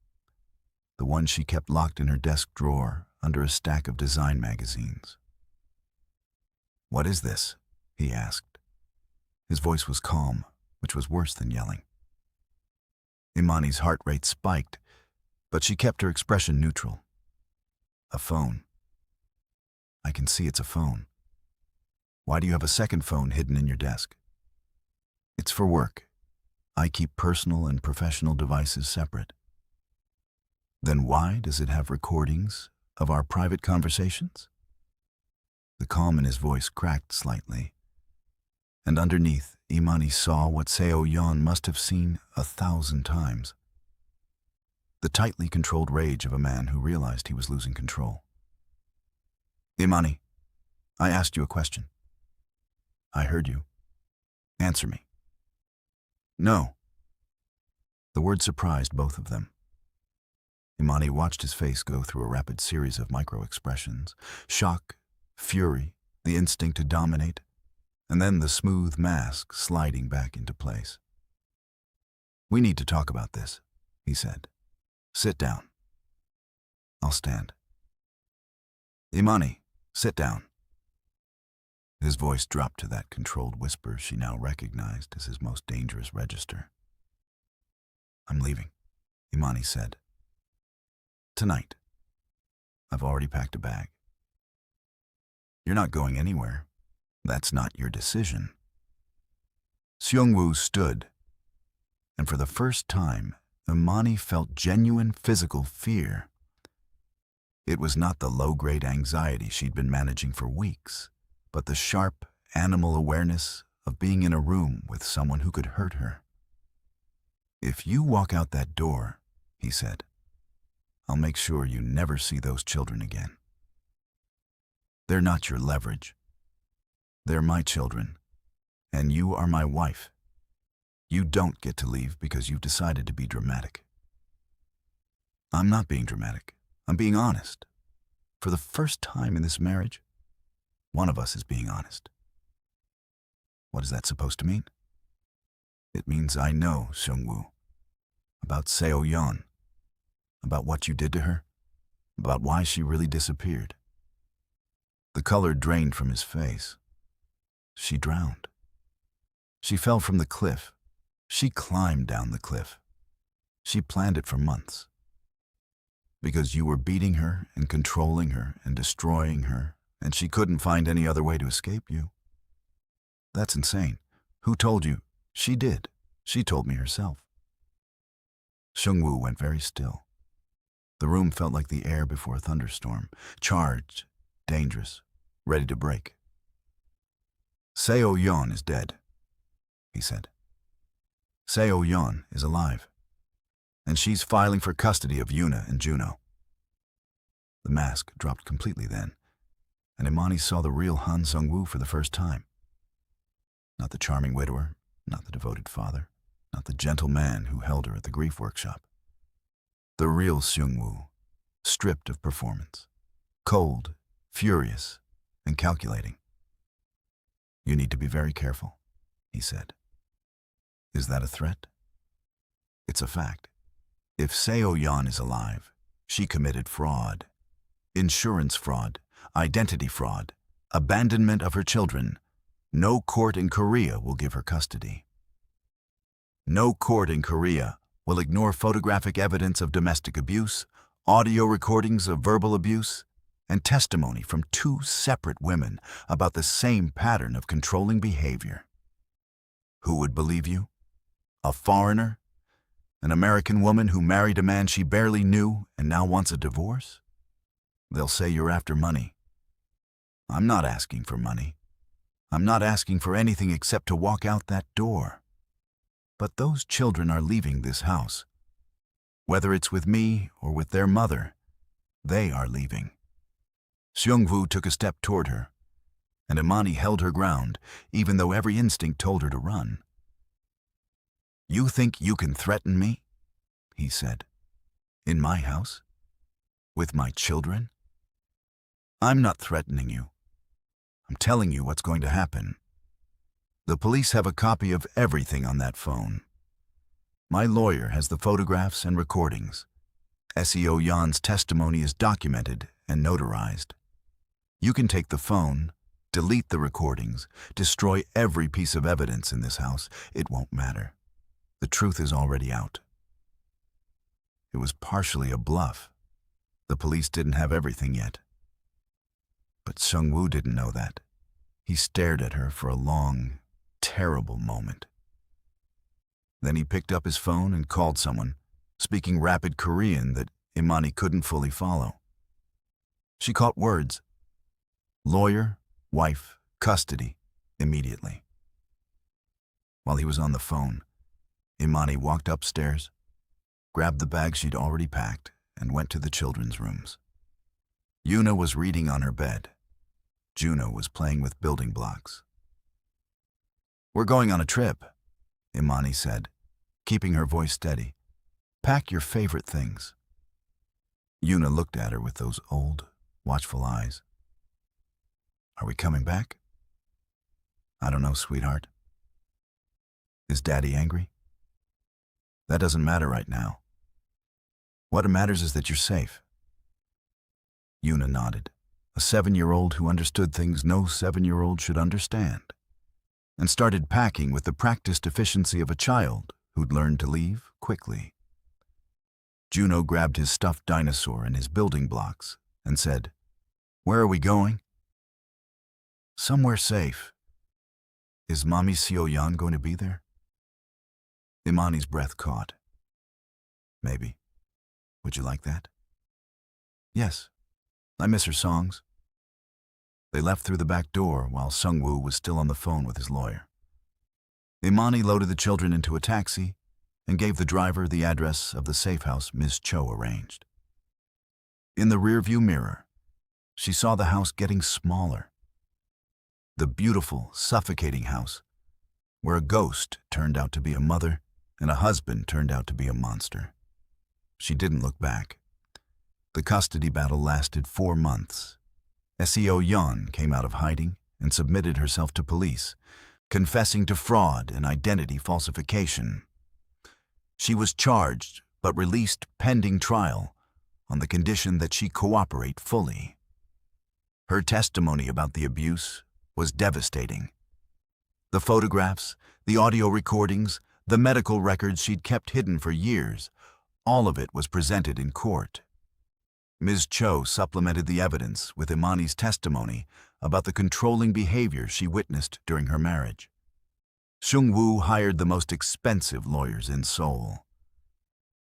The one she kept locked in her desk drawer under a stack of design magazines. What is this? He asked. His voice was calm, which was worse than yelling. Imani's heart rate spiked, but she kept her expression neutral. A phone. I can see it's a phone. Why do you have a second phone hidden in your desk? It's for work. I keep personal and professional devices separate. Then why does it have recordings of our private conversations? The calm in his voice cracked slightly, and underneath, Imani saw what Seo-yeon must have seen 1,000 times. The tightly controlled rage of a man who realized he was losing control. Imani, I asked you a question. I heard you. Answer me. No. The word surprised both of them. Imani watched his face go through a rapid series of micro-expressions: shock, fury, the instinct to dominate, and then the smooth mask sliding back into place. We need to talk about this, he said. Sit down. I'll stand. Imani, sit down. His voice dropped to that controlled whisper she now recognized as his most dangerous register. I'm leaving, Imani said. Tonight. I've already packed a bag. You're not going anywhere. That's not your decision. Seung-woo stood, and for the first time, Imani felt genuine physical fear. It was not the low-grade anxiety she'd been managing for weeks, but the sharp, animal awareness of being in a room with someone who could hurt her. If you walk out that door, he said, I'll make sure you never see those children again. They're not your leverage. They're my children, and you are my wife. You don't get to leave because you've decided to be dramatic. I'm not being dramatic. I'm being honest. For the first time in this marriage, one of us is being honest. What is that supposed to mean? It means I know, Seung-woo, about Seo-yeon, about what you did to her, about why she really disappeared. The color drained from his face. She drowned. She fell from the cliff. She climbed down the cliff. She planned it for months. Because you were beating her and controlling her and destroying her, and she couldn't find any other way to escape you. That's insane. Who told you? She did. She told me herself. Seung-woo went very still. The room felt like the air before a thunderstorm, charged, dangerous, ready to break. Seo-yeon is dead, he said. Seo-yeon is alive, and she's filing for custody of Yuna and Juno. The mask dropped completely then, and Imani saw the real Han Seung-woo for the first time. Not the charming widower, not the devoted father, not the gentle man who held her at the grief workshop. The real Seung-woo, stripped of performance, cold, furious, and calculating. You need to be very careful, he said. Is that a threat? It's a fact. If Seo-yeon is alive, she committed fraud, insurance fraud, identity fraud, abandonment of her children. No court in Korea will give her custody. No court in Korea will ignore photographic evidence of domestic abuse, audio recordings of verbal abuse, and testimony from 2 separate women about the same pattern of controlling behavior. Who would believe you? A foreigner? An American woman who married a man she barely knew and now wants a divorce? They'll say you're after money. I'm not asking for money. I'm not asking for anything except to walk out that door. But those children are leaving this house. Whether it's with me or with their mother, they are leaving. Seung-woo took a step toward her, and Imani held her ground, even though every instinct told her to run. You think you can threaten me? He said. In my house? With my children? I'm not threatening you. I'm telling you what's going to happen. The police have a copy of everything on that phone. My lawyer has the photographs and recordings. Seo-yeon's testimony is documented and notarized. You can take the phone, delete the recordings, destroy every piece of evidence in this house. It won't matter. The truth is already out. It was partially a bluff. The police didn't have everything yet. But Sung-woo didn't know that. He stared at her for a long, terrible moment. Then he picked up his phone and called someone, speaking rapid Korean that Imani couldn't fully follow. She caught words: lawyer, wife, custody, immediately. While he was on the phone, Imani walked upstairs, grabbed the bag she'd already packed, and went to the children's rooms. Yuna was reading on her bed. Juno was playing with building blocks. "We're going on a trip," Imani said, keeping her voice steady. "Pack your favorite things." Yuna looked at her with those old, watchful eyes. "Are we coming back?" "I don't know, sweetheart." "Is Daddy angry?" "That doesn't matter right now. What matters is that you're safe." Yuna nodded, a 7-year-old who understood things no 7-year-old should understand, and started packing with the practiced efficiency of a child who'd learned to leave quickly. Juno grabbed his stuffed dinosaur and his building blocks and said, "Where are we going?" "Somewhere safe." "Is Mommy Seo-yeon going to be there?" Imani's breath caught. "Maybe. Would you like that?" "Yes. I miss her songs." They left through the back door while Sung-woo was still on the phone with his lawyer. Imani loaded the children into a taxi and gave the driver the address of the safe house Ms. Cho arranged. In the rearview mirror, she saw the house getting smaller. The beautiful, suffocating house, where a ghost turned out to be a mother and a husband turned out to be a monster. She didn't look back. The custody battle lasted 4 months. Seo-yeon came out of hiding and submitted herself to police, confessing to fraud and identity falsification. She was charged but released pending trial on the condition that she cooperate fully. Her testimony about the abuse was devastating. The photographs, the audio recordings, the medical records she'd kept hidden for years, all of it was presented in court. Ms. Cho supplemented the evidence with Imani's testimony about the controlling behavior she witnessed during her marriage. Sung-woo hired the most expensive lawyers in Seoul.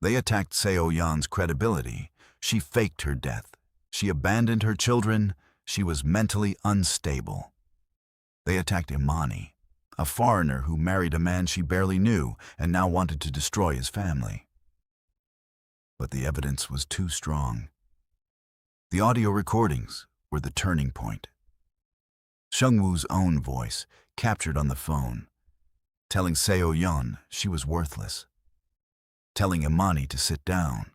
They attacked Seo-yeon's credibility. She faked her death. She abandoned her children. She was mentally unstable. They attacked Imani, a foreigner who married a man she barely knew and now wanted to destroy his family. But the evidence was too strong. The audio recordings were the turning point. Sung-woo's own voice, captured on the phone, telling Seo-yeon she was worthless, telling Imani to sit down,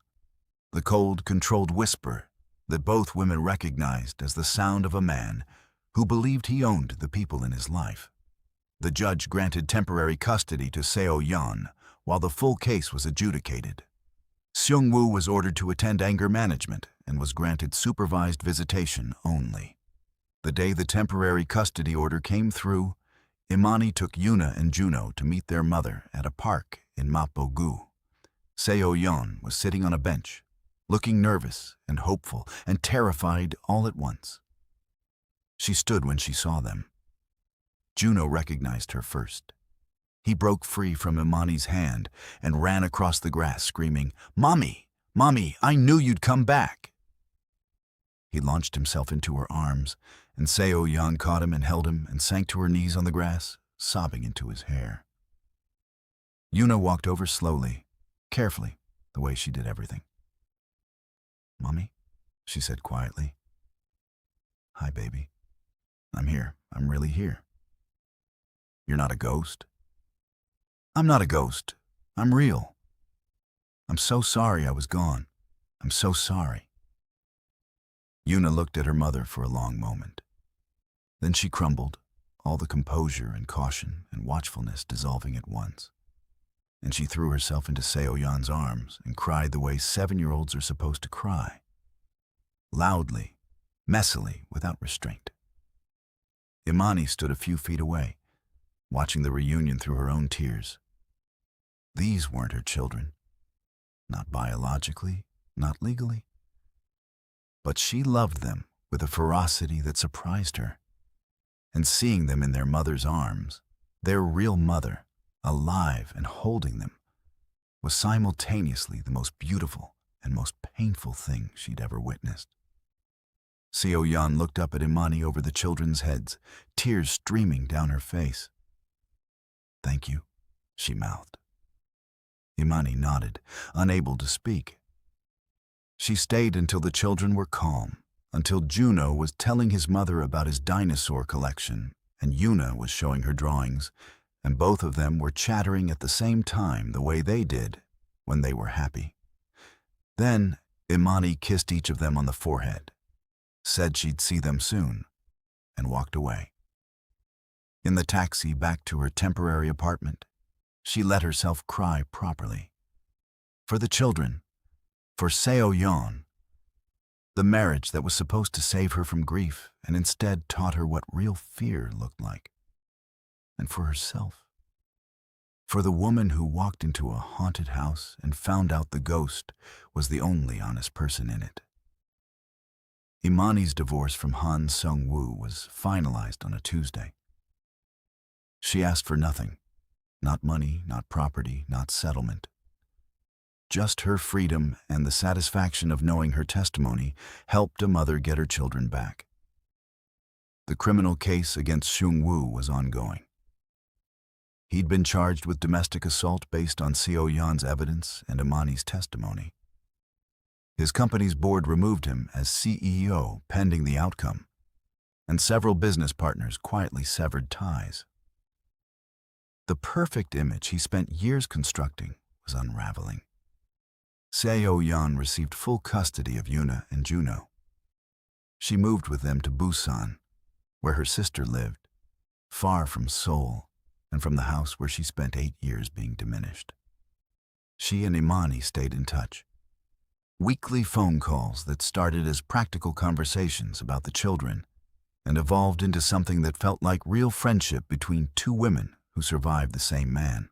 the cold, controlled whisper that both women recognized as the sound of a man who believed he owned the people in his life. The judge granted temporary custody to Seo-yeon while the full case was adjudicated. Sung-woo was ordered to attend anger management and was granted supervised visitation only. The day the temporary custody order came through, Imani took Yuna and Juno to meet their mother at a park in Mappo-gu. Seo-yeon was sitting on a bench, looking nervous and hopeful and terrified all at once. She stood when she saw them. Juno recognized her first. He broke free from Imani's hand and ran across the grass, screaming, "Mommy! Mommy, I knew you'd come back!" He launched himself into her arms, and Seo-yeon caught him and held him and sank to her knees on the grass, sobbing into his hair. Yuna walked over slowly, carefully, the way she did everything. "Mommy," she said quietly. "Hi, baby. I'm here. I'm really here." "You're not a ghost?" "I'm not a ghost. I'm real. I'm so sorry I was gone. I'm so sorry." Yuna looked at her mother for a long moment. Then she crumbled, all the composure and caution and watchfulness dissolving at once. And she threw herself into Seo-yeon's arms and cried the way 7-year-olds are supposed to cry. Loudly, messily, without restraint. Imani stood a few feet away, watching the reunion through her own tears. These weren't her children. Not biologically, not legally. But she loved them with a ferocity that surprised her. And seeing them in their mother's arms, their real mother, alive and holding them, was simultaneously the most beautiful and most painful thing she'd ever witnessed. Seo-yeon looked up at Imani over the children's heads, tears streaming down her face. "Thank you," she mouthed. Imani nodded, unable to speak. She stayed until the children were calm, until Juno was telling his mother about his dinosaur collection, and Yuna was showing her drawings, and both of them were chattering at the same time the way they did when they were happy. Then Imani kissed each of them on the forehead, said she'd see them soon, and walked away. In the taxi back to her temporary apartment, she let herself cry properly. For the children, for Seo-yeon, the marriage that was supposed to save her from grief and instead taught her what real fear looked like. And for herself. For the woman who walked into a haunted house and found out the ghost was the only honest person in it. Imani's divorce from Han Sung-woo was finalized on a Tuesday. She asked for nothing. Not money, not property, not settlement. Just her freedom and the satisfaction of knowing her testimony helped a mother get her children back. The criminal case against Sung-woo was ongoing. He'd been charged with domestic assault based on Seo-yeon's evidence and Imani's testimony. His company's board removed him as CEO pending the outcome, and several business partners quietly severed ties. The perfect image he spent years constructing was unraveling. Seo-yeon received full custody of Yuna and Juno. She moved with them to Busan, where her sister lived, far from Seoul and from the house where she spent 8 years being diminished. She and Imani stayed in touch. Weekly phone calls that started as practical conversations about the children and evolved into something that felt like real friendship between two women who survived the same man.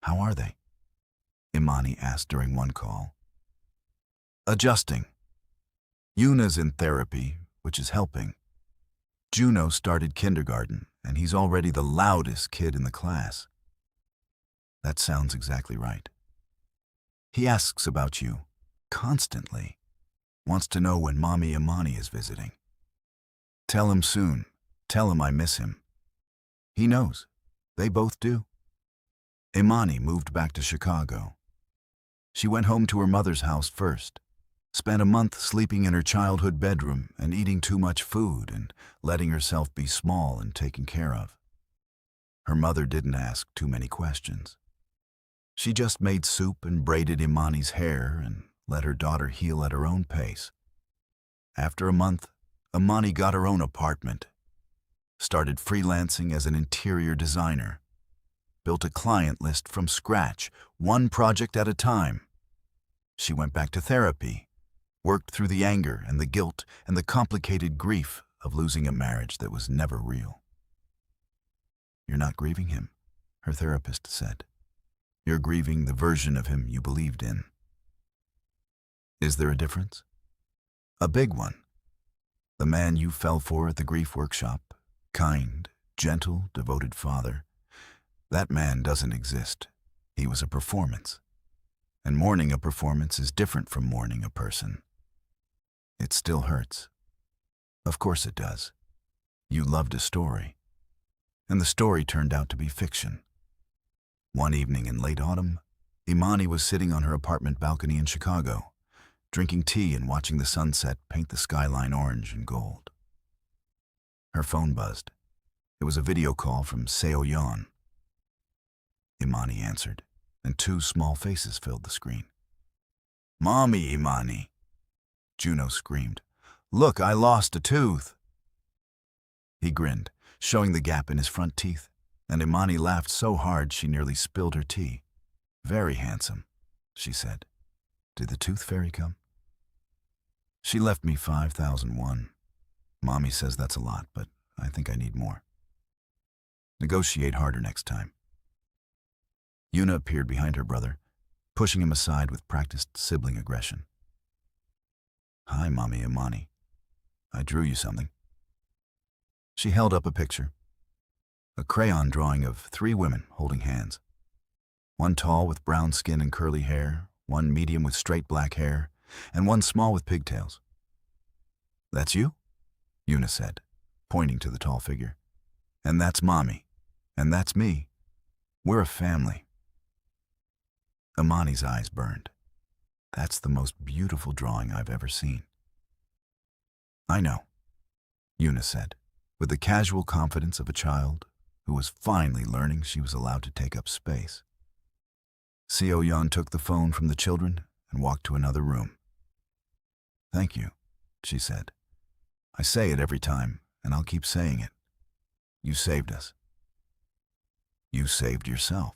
"How are they?" Imani asked during one call. "Adjusting. Yuna's in therapy, which is helping. Juno started kindergarten, and he's already the loudest kid in the class." "That sounds exactly right. He asks about you, constantly. Wants to know when Mommy Imani is visiting. Tell him soon. Tell him I miss him." He knows. They both do. Imani moved back to Chicago. She went home to her mother's house first, spent a month sleeping in her childhood bedroom and eating too much food and letting herself be small and taken care of. Her mother didn't ask too many questions. She just made soup and braided Imani's hair and let her daughter heal at her own pace. After a month, Imani got her own apartment, started freelancing as an interior designer, built a client list from scratch, one project at a time. She went back to therapy, worked through the anger and the guilt and the complicated grief of losing a marriage that was never real. "You're not grieving him," her therapist said. "You're grieving the version of him you believed in." "Is there a difference?" "A big one. The man you fell for at the grief workshop, kind, gentle, devoted father, that man doesn't exist. He was a performance. And mourning a performance is different from mourning a person. It still hurts. Of course it does. You loved a story. And the story turned out to be fiction. One evening in late autumn, Imani was sitting on her apartment balcony in Chicago, drinking tea and watching the sunset paint the skyline orange and gold. Her phone buzzed. It was a video call from Seo-yeon. Imani answered, and two small faces filled the screen. "Mommy, Imani!" Juno screamed. "Look, I lost a tooth!" He grinned, showing the gap in his front teeth, and Imani laughed so hard she nearly spilled her tea. "Very handsome," she said. "Did the tooth fairy come?" "She left me 5,001. Mommy says that's a lot, but I think I need more. Negotiate harder next time." Yuna appeared behind her brother, pushing him aside with practiced sibling aggression. "Hi, Mommy Imani." I drew you something." She held up a picture, a crayon drawing of 3 women holding hands. One tall with brown skin and curly hair, one medium with straight black hair, and one small with pigtails. "That's you?" Yuna said, pointing to the tall figure. "And that's Mommy. And that's me. We're a family." Imani's eyes burned. "That's the most beautiful drawing I've ever seen." "I know," Yuna said, with the casual confidence of a child who was finally learning she was allowed to take up space. Seo-yeon took the phone from the children and walked to another room. "Thank you," she said. "I say it every time, and I'll keep saying it. You saved us." "You saved yourself.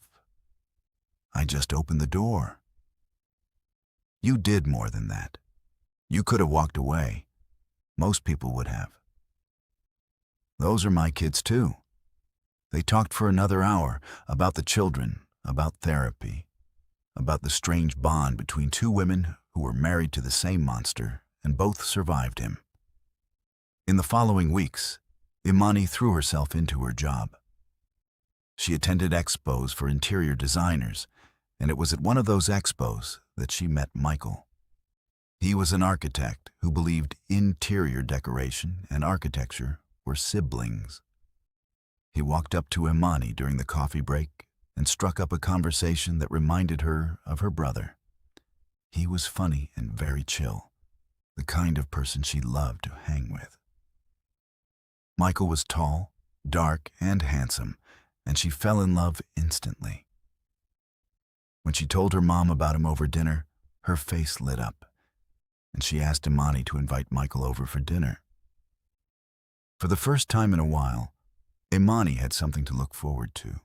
I just opened the door." "You did more than that. You could have walked away. Most people would have." "Those are my kids too." They talked for another hour about the children, about therapy, about the strange bond between 2 women who were married to the same monster and both survived him. In the following weeks, Imani threw herself into her job. She attended expos for interior designers, and it was at one of those expos that she met Michael. He was an architect who believed interior decoration and architecture were siblings. He walked up to Imani during the coffee break and struck up a conversation that reminded her of her brother. He was funny and very chill, the kind of person she loved to hang with. Michael was tall, dark, and handsome, and she fell in love instantly. When she told her mom about him over dinner, her face lit up, and she asked Imani to invite Michael over for dinner. For the first time in a while, Imani had something to look forward to.